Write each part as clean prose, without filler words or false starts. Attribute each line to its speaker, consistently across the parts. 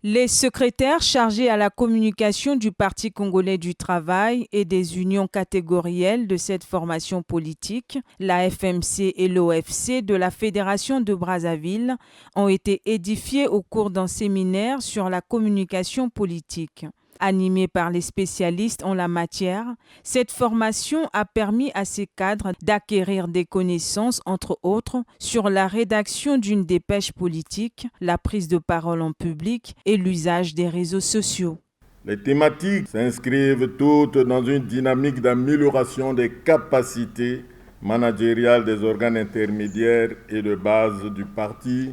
Speaker 1: Les secrétaires chargés à la communication du Parti congolais du travail et des unions catégorielles de cette formation politique, la FMC et l'OFC de la Fédération de Brazzaville, ont été édifiés au cours d'un séminaire sur la communication politique. Animée par les spécialistes en la matière, cette formation a permis à ces cadres d'acquérir des connaissances, entre autres, sur la rédaction d'une dépêche politique, la prise de parole en public et l'usage des réseaux sociaux.
Speaker 2: Les thématiques s'inscrivent toutes dans une dynamique d'amélioration des capacités managériales des organes intermédiaires et de base du parti,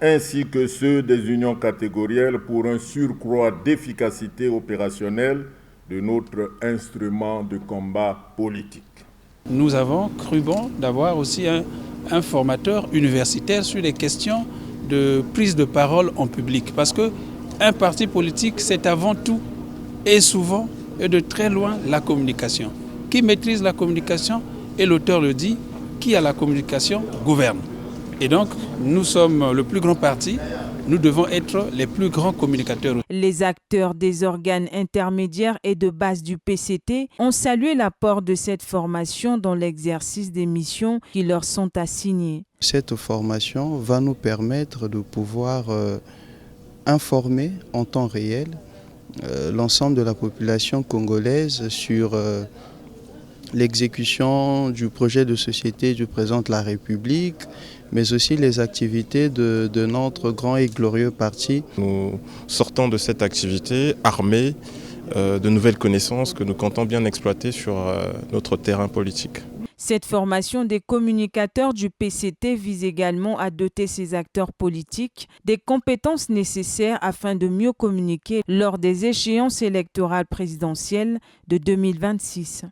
Speaker 2: ainsi que ceux des unions catégorielles pour un surcroît d'efficacité opérationnelle de notre instrument de combat politique.
Speaker 3: Nous avons cru bon d'avoir aussi un formateur universitaire sur les questions de prise de parole en public. Parce qu'un parti politique, c'est avant tout et souvent et de très loin la communication. Qui maîtrise la communication, et l'auteur le dit, qui a la communication gouverne. Et donc, nous sommes le plus grand parti, nous devons être les plus grands communicateurs.
Speaker 1: Les acteurs des organes intermédiaires et de base du PCT ont salué l'apport de cette formation dans l'exercice des missions qui leur sont assignées.
Speaker 4: Cette formation va nous permettre de pouvoir informer en temps réel l'ensemble de la population congolaise sur l'exécution du projet de société du président de la République, mais aussi les activités de notre grand et glorieux parti.
Speaker 5: Nous sortons de cette activité armés de nouvelles connaissances que nous comptons bien exploiter sur notre terrain politique.
Speaker 1: Cette formation des communicateurs du PCT vise également à doter ces acteurs politiques des compétences nécessaires afin de mieux communiquer lors des échéances électorales présidentielles de 2026.